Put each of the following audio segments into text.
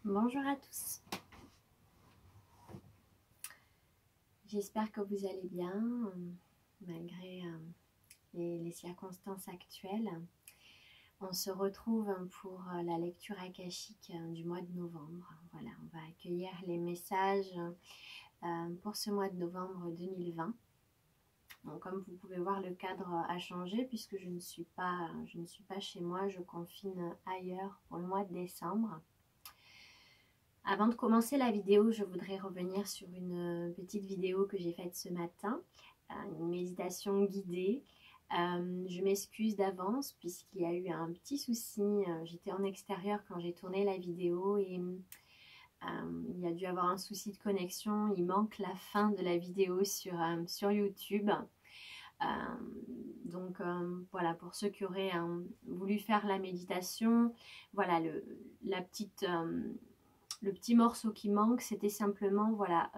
Bonjour à tous, j'espère que vous allez bien malgré les circonstances actuelles. On se retrouve pour la lecture akashique du mois de novembre. Voilà, on va accueillir les messages pour ce mois de novembre 2020. Donc, comme vous pouvez voir, le cadre a changé puisque je ne suis pas chez moi, je confine ailleurs pour le mois de décembre. Avant de commencer la vidéo, je voudrais revenir sur une petite vidéo que j'ai faite ce matin, une méditation guidée. Je m'excuse d'avance puisqu'il y a eu un petit souci. J'étais en extérieur quand j'ai tourné la vidéo et il y a dû avoir un souci de connexion. Il manque la fin de la vidéo sur YouTube. Donc voilà, pour ceux qui auraient voulu faire la méditation, voilà le petit morceau qui manque, c'était simplement, voilà,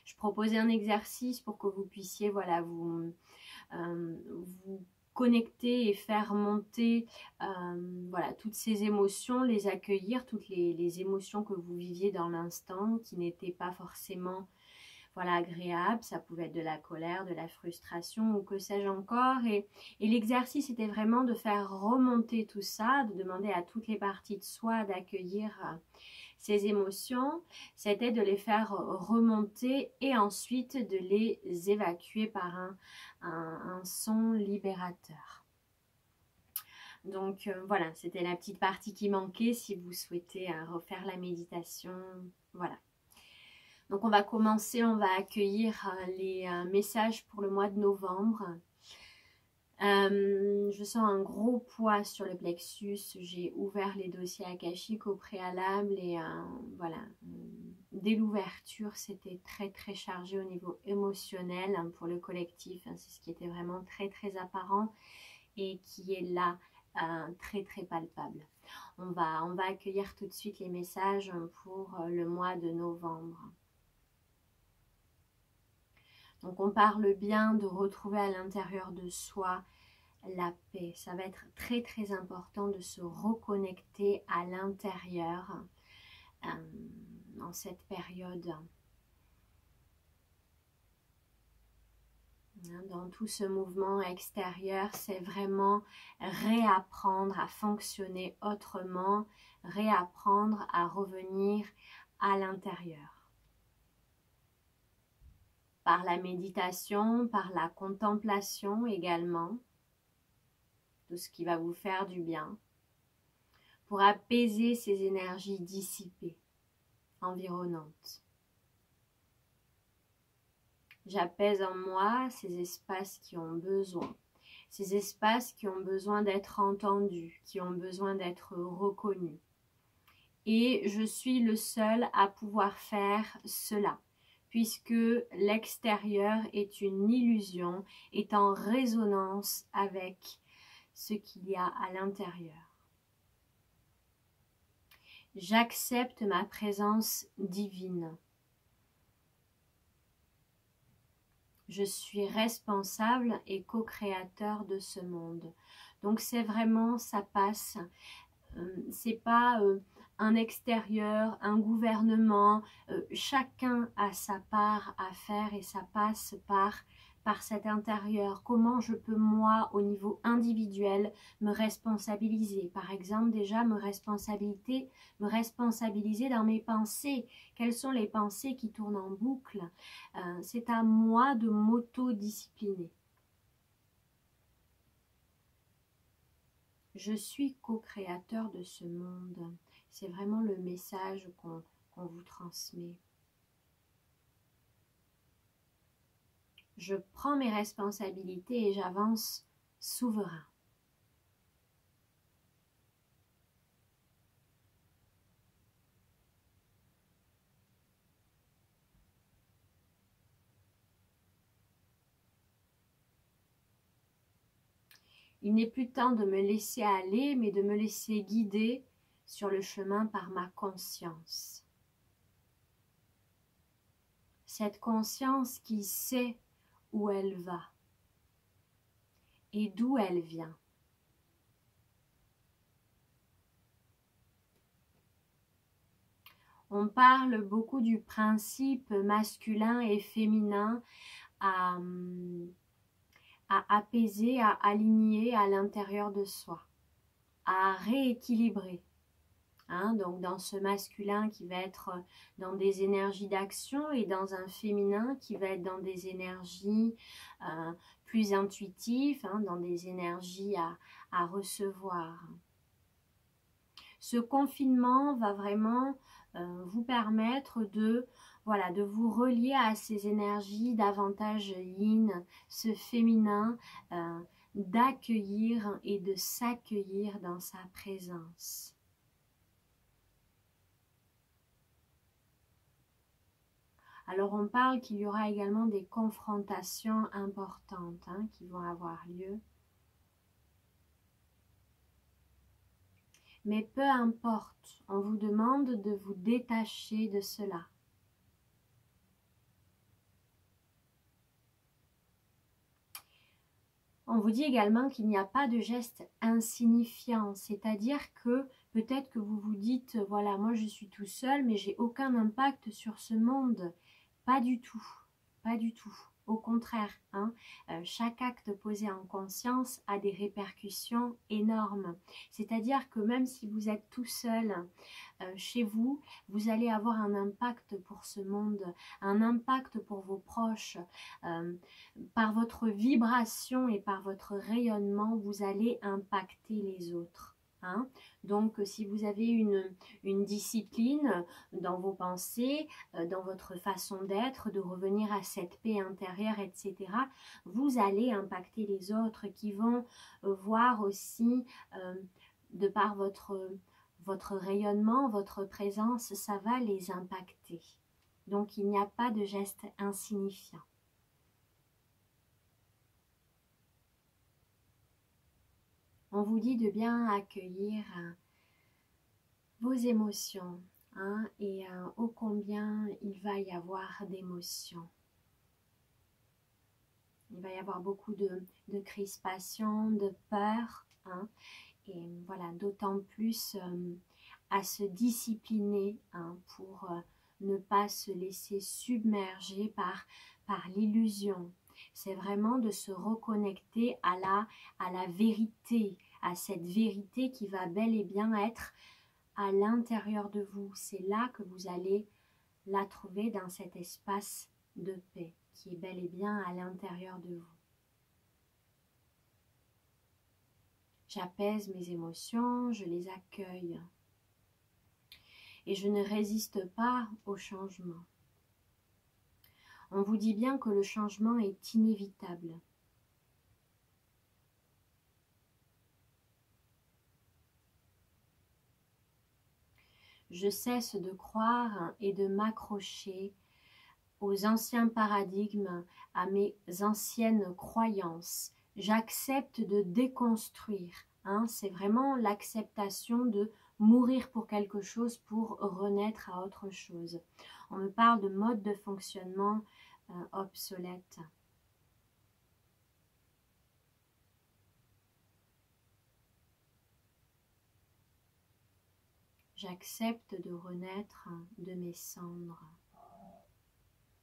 je proposais un exercice pour que vous puissiez, voilà, vous connecter et faire monter, voilà, toutes ces émotions, les accueillir, toutes les émotions que vous viviez dans l'instant, qui n'étaient pas forcément, voilà, agréable. Ça pouvait être de la colère, de la frustration ou que sais-je encore. Et l'exercice était vraiment de faire remonter tout ça, de demander à toutes les parties de soi d'accueillir ces émotions. C'était de les faire remonter et ensuite de les évacuer par un son libérateur. Donc voilà, c'était la petite partie qui manquait si vous souhaitez refaire la méditation. Voilà. Donc on va commencer, on va accueillir les messages pour le mois de novembre. Je sens un gros poids sur le plexus. J'ai ouvert les dossiers akashiques au préalable et voilà, dès l'ouverture c'était très chargé au niveau émotionnel pour le collectif. C'est ce qui était vraiment très apparent et qui est là très palpable. On va accueillir tout de suite les messages pour le mois de novembre. Donc on parle bien de retrouver à l'intérieur de soi la paix. Ça va être très important de se reconnecter à l'intérieur dans cette période. Dans tout ce mouvement extérieur, c'est vraiment réapprendre à fonctionner autrement, réapprendre à revenir à l'intérieur. Par la méditation, par la contemplation également, de ce qui va vous faire du bien, pour apaiser ces énergies dissipées, environnantes. J'apaise en moi ces espaces qui ont besoin, ces espaces qui ont besoin d'être entendus, qui ont besoin d'être reconnus. Et je suis le seul à pouvoir faire cela, puisque l'extérieur est une illusion, est en résonance avec ce qu'il y a à l'intérieur. J'accepte ma présence divine. Je suis responsable et co-créateur de ce monde. Donc c'est vraiment, ça passe. C'est pas un extérieur, un gouvernement. Chacun a sa part à faire et ça passe par cet intérieur. Comment je peux, moi, au niveau individuel, me responsabiliser? Par exemple, déjà, me responsabiliser dans mes pensées. Quelles sont les pensées qui tournent en boucle? C'est à moi de m'auto-discipliner. Je suis co-créateur de ce monde. C'est vraiment le message qu'on vous transmet. Je prends mes responsabilités et j'avance souverain. Il n'est plus temps de me laisser aller, mais de me laisser guider sur le chemin par ma conscience. Cette conscience qui sait où elle va et d'où elle vient. On parle beaucoup du principe masculin et féminin à, à apaiser, à aligner à l'intérieur de soi, à rééquilibrer. Hein, donc dans ce masculin qui va être dans des énergies d'action et dans un féminin qui va être dans des énergies plus intuitives, hein, dans des énergies à recevoir. Ce confinement va vraiment vous permettre de, voilà, de vous relier à ces énergies davantage yin, ce féminin, d'accueillir et de s'accueillir dans sa présence. Alors on parle qu'il y aura également des confrontations importantes hein, qui vont avoir lieu. Mais peu importe, on vous demande de vous détacher de cela. On vous dit également qu'il n'y a pas de geste insignifiant, c'est-à-dire que peut-être que vous vous dites, voilà, moi je suis tout seul, mais j'ai aucun impact sur ce monde. Pas du tout, pas du tout. Au contraire, hein, chaque acte posé en conscience a des répercussions énormes. C'est-à-dire que même si vous êtes tout seul chez vous, vous allez avoir un impact pour ce monde, un impact pour vos proches. Par votre vibration et par votre rayonnement, vous allez impacter les autres. Hein. Donc si vous avez une discipline dans vos pensées, dans votre façon d'être, de revenir à cette paix intérieure, etc., vous allez impacter les autres qui vont voir aussi, de par votre rayonnement, votre présence, ça va les impacter. Donc il n'y a pas de geste insignifiant. On vous dit de bien accueillir vos émotions hein, et ô combien il va y avoir d'émotions. Il va y avoir beaucoup de crispation, de peur. Hein, et voilà, d'autant plus à se discipliner hein, pour ne pas se laisser submerger par l'illusion. C'est vraiment de se reconnecter à la vérité, à cette vérité qui va bel et bien être à l'intérieur de vous. C'est là que vous allez la trouver dans cet espace de paix qui est bel et bien à l'intérieur de vous. J'apaise mes émotions, je les accueille. Et je ne résiste pas au changement. On vous dit bien que le changement est inévitable. Je cesse de croire et de m'accrocher aux anciens paradigmes, à mes anciennes croyances. J'accepte de déconstruire. Hein, c'est vraiment l'acceptation de mourir pour quelque chose pour renaître à autre chose. On me parle de mode de fonctionnement obsolète. J'accepte de renaître de mes cendres.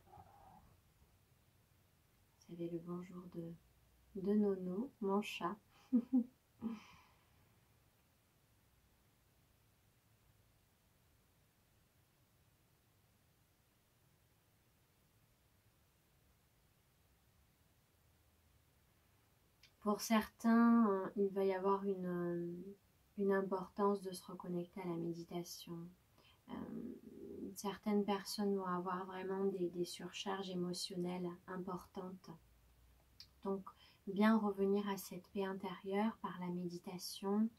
Vous savez, le bonjour de Nono, mon chat. Pour certains, il va y avoir une importance de se reconnecter à la méditation. Certaines personnes vont avoir vraiment des surcharges émotionnelles importantes. Donc, bien revenir à cette paix intérieure par la méditation,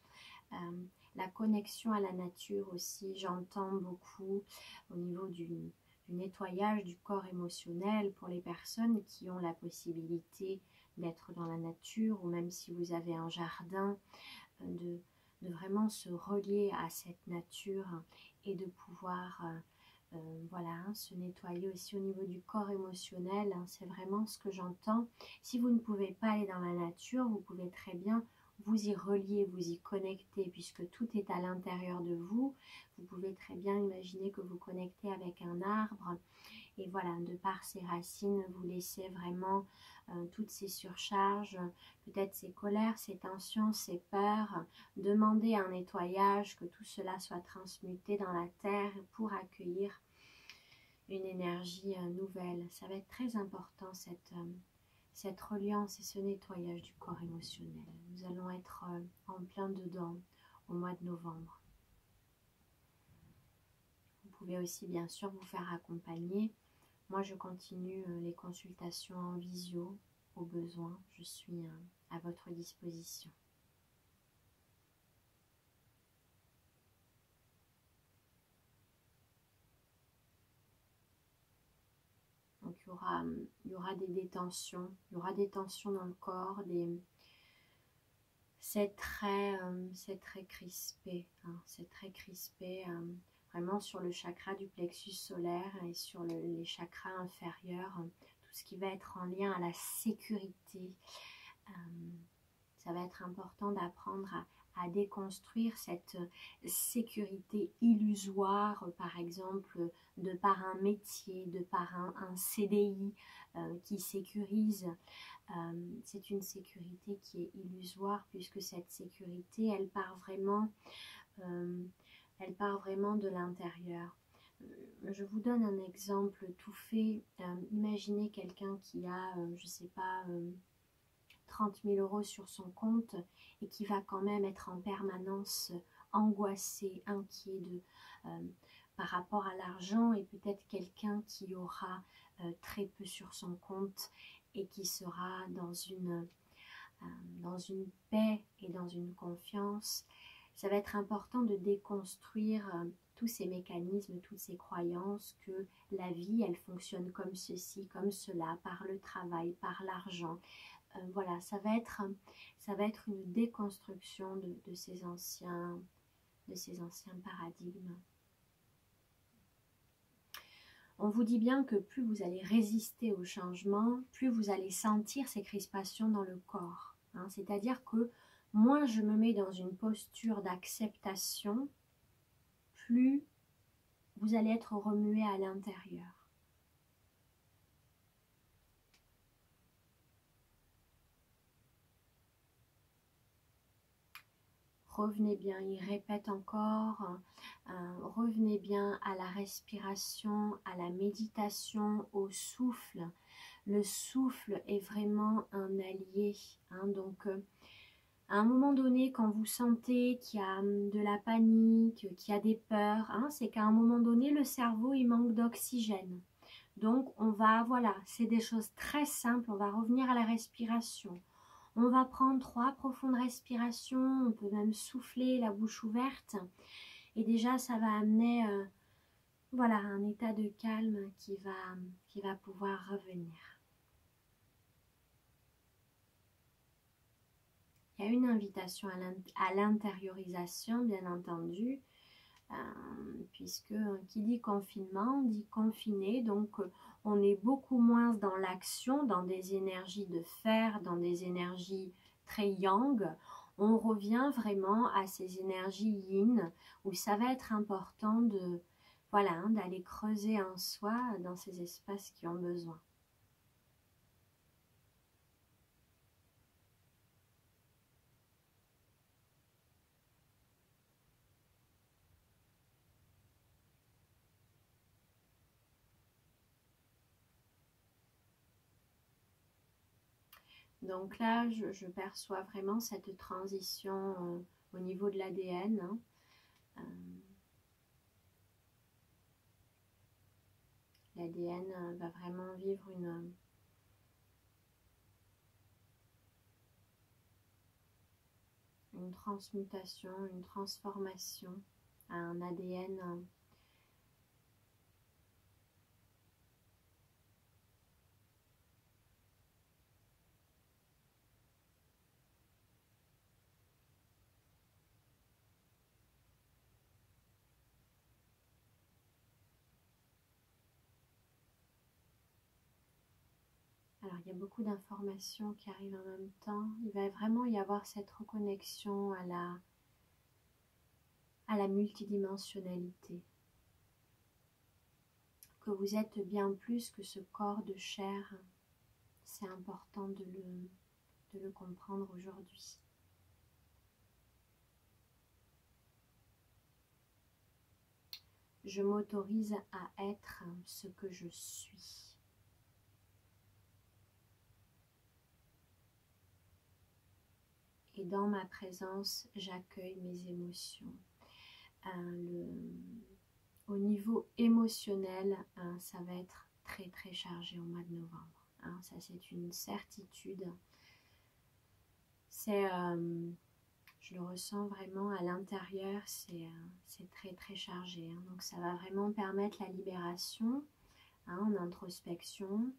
la connexion à la nature aussi, j'entends beaucoup au niveau du nettoyage du corps émotionnel pour les personnes qui ont la possibilité d'être dans la nature ou même si vous avez un jardin, de vraiment se relier à cette nature et de pouvoir voilà, se nettoyer aussi au niveau du corps émotionnel. C'est vraiment ce que j'entends. Si vous ne pouvez pas aller dans la nature, vous pouvez très bien vous y relier, vous y connecter, puisque tout est à l'intérieur de vous. Vous pouvez très bien imaginer que vous connectez avec un arbre. Et voilà, de par ces racines, vous laissez vraiment toutes ces surcharges, peut-être ces colères, ces tensions, ces peurs. Demandez un nettoyage, que tout cela soit transmuté dans la terre pour accueillir une énergie nouvelle. Ça va être très important cette reliance et ce nettoyage du corps émotionnel. Nous allons être en plein dedans au mois de novembre. Vous pouvez aussi bien sûr vous faire accompagner. Moi, je continue les consultations en visio au besoin. Je suis à votre disposition. Donc, il y aura des détentions. Il y aura des tensions dans le corps. C'est très crispé. Hein, c'est très crispé. Vraiment sur le chakra du plexus solaire et sur les chakras inférieurs, tout ce qui va être en lien à la sécurité. Ça va être important d'apprendre à déconstruire cette sécurité illusoire, par exemple, de par un métier, de par un CDI qui sécurise. C'est une sécurité qui est illusoire, puisque cette sécurité, elle part vraiment de l'intérieur. Je vous donne un exemple tout fait. Imaginez quelqu'un qui a, je ne sais pas, 30 000 € sur son compte et qui va quand même être en permanence angoissé, inquiet par rapport à l'argent, et peut-être quelqu'un qui aura très peu sur son compte et qui sera dans une paix et dans une confiance. Ça va être important de déconstruire tous ces mécanismes, toutes ces croyances que la vie, elle fonctionne comme ceci, comme cela, par le travail, par l'argent. Voilà, ça va être une déconstruction de ces anciens paradigmes. On vous dit bien que plus vous allez résister au changement, plus vous allez sentir ces crispations dans le corps. Hein. C'est-à-dire que moins je me mets dans une posture d'acceptation, plus vous allez être remué à l'intérieur. Revenez bien, il répète encore, revenez bien à la respiration, à la méditation, au souffle. Le souffle est vraiment un allié. Hein, donc, à un moment donné, quand vous sentez qu'il y a de la panique, qu'il y a des peurs, hein, c'est qu'à un moment donné, le cerveau, il manque d'oxygène. Donc, voilà, c'est des choses très simples. On va revenir à la respiration. On va prendre 3 profondes respirations, on peut même souffler la bouche ouverte. Et déjà, ça va amener voilà, un état de calme qui va pouvoir revenir. Il y a une invitation à l'intériorisation, bien entendu, puisque qui dit confinement, dit confiné, donc on est beaucoup moins dans l'action, dans des énergies de fer, dans des énergies très yang. On revient vraiment à ces énergies yin, où ça va être important d'aller creuser en soi dans ces espaces qui ont besoin. Donc là, je perçois vraiment cette transition au niveau de l'ADN. Hein. L'ADN va vraiment vivre une transmutation, une transformation à un ADN alors il y a beaucoup d'informations qui arrivent en même temps. Il va vraiment y avoir cette reconnexion à la multidimensionnalité. Que vous êtes bien plus que ce corps de chair. C'est important de le comprendre aujourd'hui. Je m'autorise à être ce que je suis. Et dans ma présence, j'accueille mes émotions. Au niveau émotionnel, ça va être très très chargé au mois de novembre. Ça, c'est une certitude. Je le ressens vraiment à l'intérieur, c'est très très chargé. Donc ça va vraiment permettre la libération en introspection.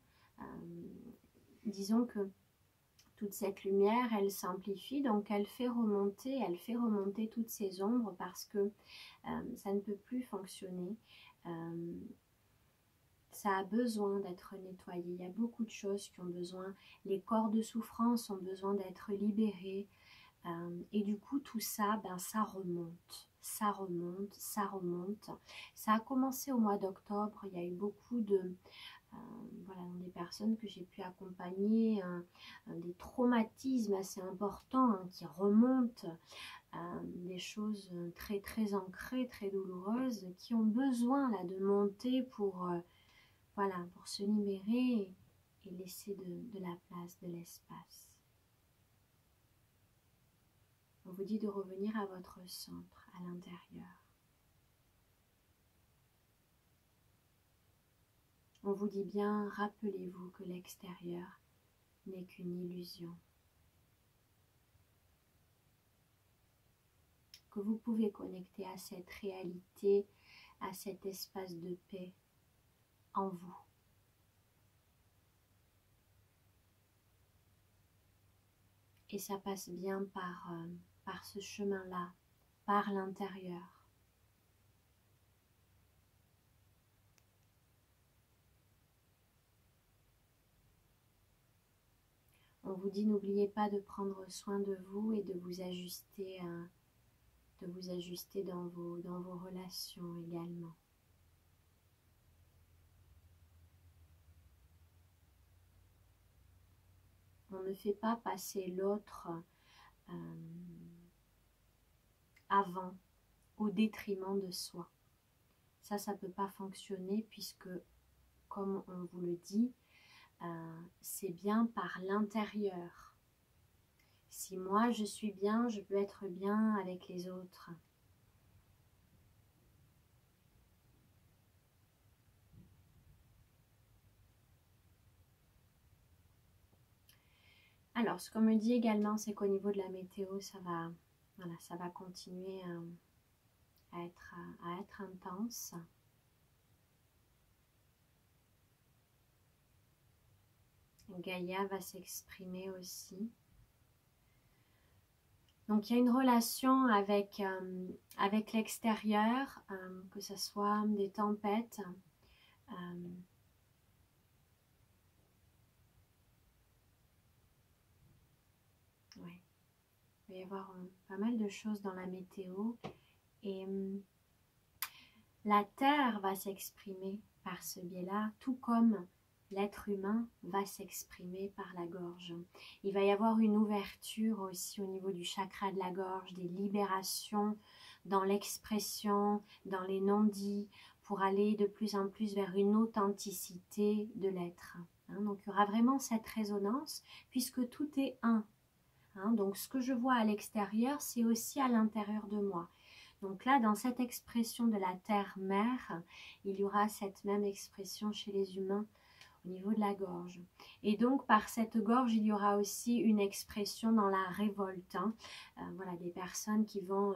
Disons que toute cette lumière, elle s'amplifie, donc elle fait remonter toutes ces ombres parce que ça ne peut plus fonctionner. Ça a besoin d'être nettoyé. Il y a beaucoup de choses qui ont besoin, les corps de souffrance ont besoin d'être libérés. Et du coup, tout ça, ça remonte. Ça remonte, ça remonte. Ça a commencé au mois d'octobre. Il y a eu beaucoup de... voilà, des personnes que j'ai pu accompagner, des traumatismes assez importants qui remontent, des choses très très ancrées, très douloureuses, qui ont besoin là de monter pour, voilà, pour se libérer et laisser de la place, de l'espace. On vous dit de revenir à votre centre, à l'intérieur. On vous dit bien, rappelez-vous que l'extérieur n'est qu'une illusion. Que vous pouvez connecter à cette réalité, à cet espace de paix en vous. Et ça passe bien par ce chemin-là, par l'intérieur. On vous dit, n'oubliez pas de prendre soin de vous et de vous ajuster dans vos relations également. On ne fait pas passer l'autre avant, au détriment de soi. Ça ne peut pas fonctionner puisque, comme on vous le dit, c'est bien par l'intérieur. Si moi je suis bien, je peux être bien avec les autres. Alors, ce qu'on me dit également, c'est qu'au niveau de la météo, ça va continuer à être intense. Gaïa va s'exprimer aussi. Donc, il y a une relation avec l'extérieur, que ce soit des tempêtes. Ouais. Il va y avoir pas mal de choses dans la météo. Et la terre va s'exprimer par ce biais-là, tout comme l'être humain va s'exprimer par la gorge. Il va y avoir une ouverture aussi au niveau du chakra de la gorge, des libérations dans l'expression, dans les non-dits, pour aller de plus en plus vers une authenticité de l'être. Donc il y aura vraiment cette résonance, puisque tout est un. Donc ce que je vois à l'extérieur, c'est aussi à l'intérieur de moi. Donc là, dans cette expression de la terre-mère, il y aura cette même expression chez les humains au niveau de la gorge. Et donc, par cette gorge, il y aura aussi une expression dans la révolte. Voilà, des personnes qui vont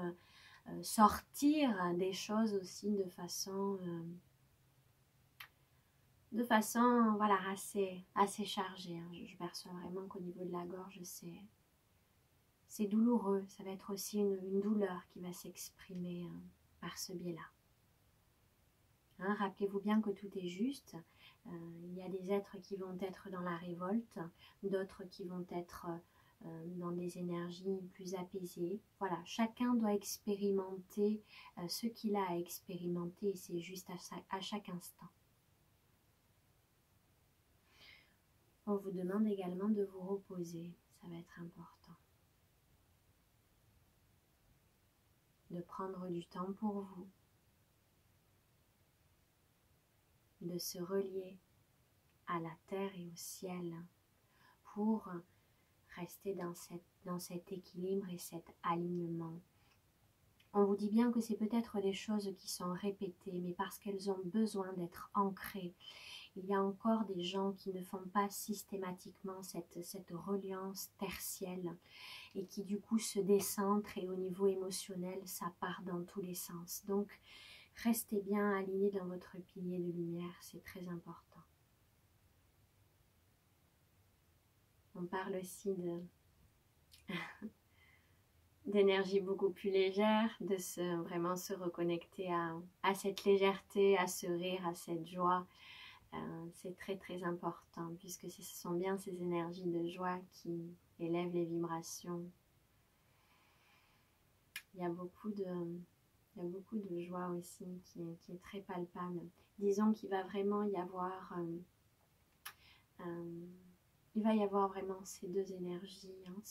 sortir des choses aussi de façon voilà, assez chargée. Je perçois vraiment qu'au niveau de la gorge, c'est douloureux. Ça va être aussi une douleur qui va s'exprimer par ce biais-là. Hein. Rappelez-vous bien que tout est juste. Il y a des êtres qui vont être dans la révolte, d'autres qui vont être dans des énergies plus apaisées. Voilà, chacun doit expérimenter ce qu'il a à expérimenter, et c'est juste à chaque instant. On vous demande également de vous reposer, ça va être important. De prendre du temps pour vous, de se relier à la terre et au ciel pour rester dans cet équilibre et cet alignement. On vous dit bien que c'est peut-être des choses qui sont répétées, mais parce qu'elles ont besoin d'être ancrées. Il y a encore des gens qui ne font pas systématiquement cette reliance tertielle et qui du coup se décentrent, et au niveau émotionnel, ça part dans tous les sens. Donc, restez bien alignés dans votre pilier de lumière, c'est très important. On parle aussi d'énergie beaucoup plus légère, de vraiment se reconnecter à cette légèreté, à ce rire, à cette joie. C'est très très important, puisque ce sont bien ces énergies de joie qui élèvent les vibrations. Il y a beaucoup de joie aussi qui est très palpable. Disons qu'il va vraiment y avoir vraiment ces deux énergies, hein,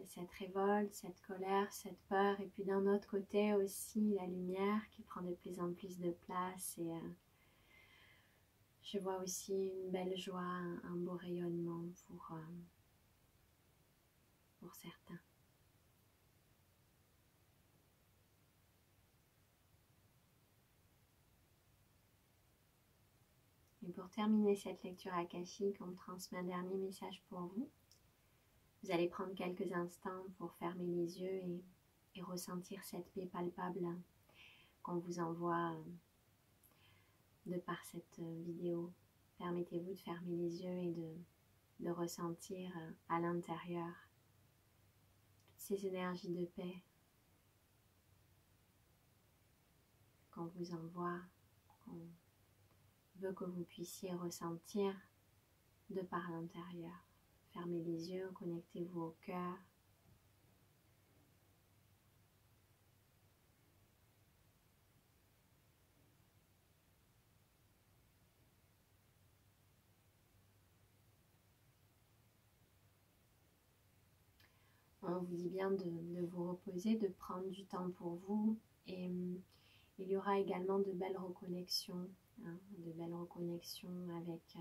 cette révolte, cette colère, cette peur, et puis d'un autre côté aussi la lumière qui prend de plus en plus de place, et je vois aussi une belle joie, un beau rayonnement pour certains. Et pour terminer cette lecture akashique, on transmet un dernier message pour vous. Vous allez prendre quelques instants pour fermer les yeux et ressentir cette paix palpable qu'on vous envoie de par cette vidéo. Permettez-vous de fermer les yeux et de ressentir à l'intérieur toutes ces énergies de paix qu'on vous envoie, qu'on veut que vous puissiez ressentir de par l'intérieur. Fermez les yeux, connectez-vous au cœur. On vous dit bien de vous reposer, de prendre du temps pour vous, et il y aura également de belles reconnexions, hein, avec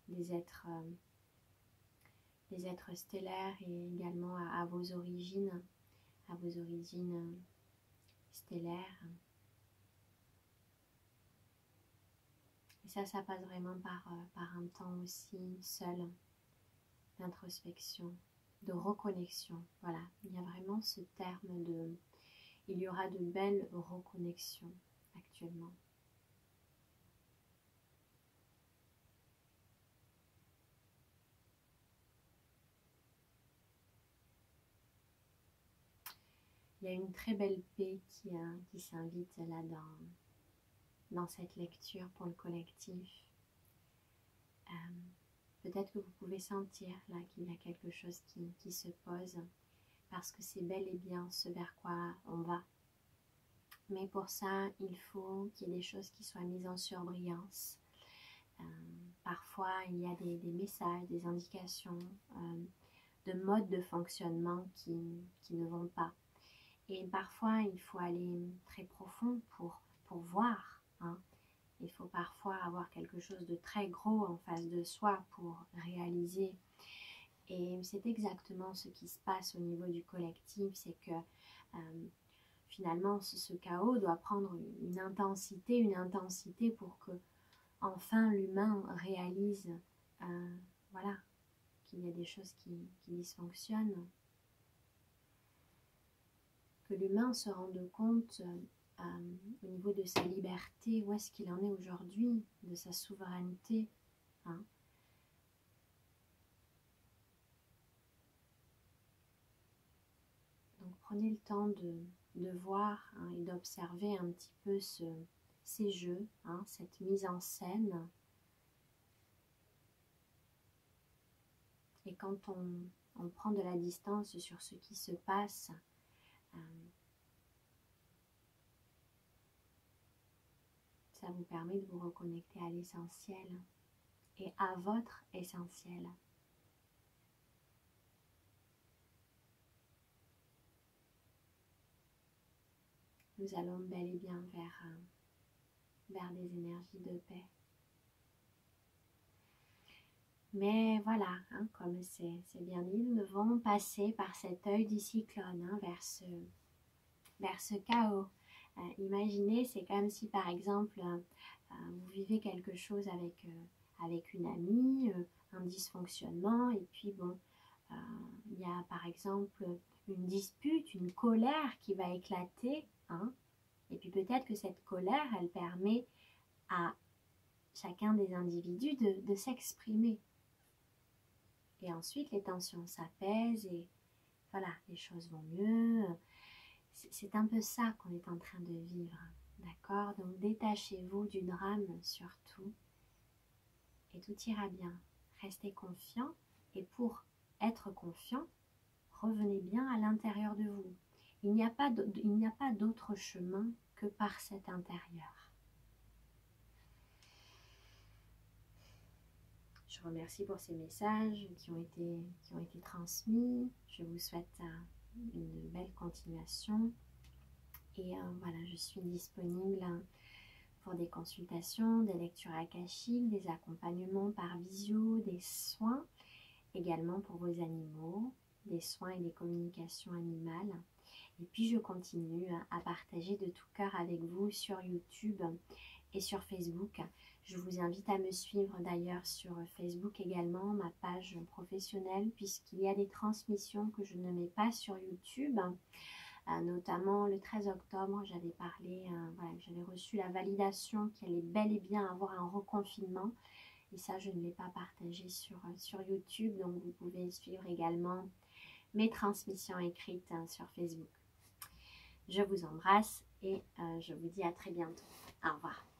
des êtres stellaires, et également à vos origines stellaires. Et ça passe vraiment par un temps aussi seul, d'introspection, de reconnexion. Voilà, il y a vraiment ce terme il y aura de belles reconnexions actuellement. Il y a une très belle paix qui s'invite là dans cette lecture pour le collectif. Peut-être que vous pouvez sentir là qu'il y a quelque chose qui se pose, parce que c'est bel et bien ce vers quoi on va. Mais pour ça, il faut qu'il y ait des choses qui soient mises en surbrillance. Parfois, il y a des messages, des indications de modes de fonctionnement qui ne vont pas. Et parfois, il faut aller très profond pour voir. Hein. Il faut parfois avoir quelque chose de très gros en face de soi pour réaliser. Et c'est exactement ce qui se passe au niveau du collectif, c'est que finalement, ce chaos doit prendre une intensité pour que enfin l'humain réalise voilà, qu'il y a des choses qui dysfonctionnent. Que l'humain se rende compte au niveau de sa liberté, où est-ce qu'il en est aujourd'hui, de sa souveraineté. Hein. Donc prenez le temps de voir et d'observer un petit peu ces jeux, cette mise en scène. Et quand on prend de la distance sur ce qui se passe, ça vous permet de vous reconnecter à l'essentiel et à votre essentiel. Nous allons bel et bien vers des énergies de paix. Mais voilà, comme c'est bien dit, nous devons passer par cet œil du cyclone vers ce chaos. Imaginez, c'est comme si par exemple vous vivez quelque chose avec une amie, un dysfonctionnement, et puis bon, il y a par exemple une dispute, une colère qui va éclater, et puis peut-être que cette colère, elle permet à chacun des individus de s'exprimer. Et ensuite, les tensions s'apaisent et voilà, les choses vont mieux. C'est un peu ça qu'on est en train de vivre, d'accord? Donc détachez-vous du drame surtout et tout ira bien. Restez confiant et pour être confiant, revenez bien à l'intérieur de vous. Il n'y a pas d'autre chemin que par cet intérieur. Je remercie pour ces messages qui ont été transmis. Je vous souhaite une belle continuation. Et voilà, je suis disponible pour des consultations, des lectures akashiques, des accompagnements par visio, des soins, également pour vos animaux, des soins et des communications animales. Et puis je continue à partager de tout cœur avec vous sur YouTube et sur Facebook. Je vous invite à me suivre d'ailleurs sur Facebook également, ma page professionnelle, puisqu'il y a des transmissions que je ne mets pas sur YouTube. Notamment le 13 octobre, j'avais parlé, j'avais reçu la validation qu'il allait bel et bien avoir un reconfinement. Et ça, je ne l'ai pas partagé sur YouTube. Donc vous pouvez suivre également mes transmissions écrites sur Facebook. Je vous embrasse et je vous dis à très bientôt. Au revoir.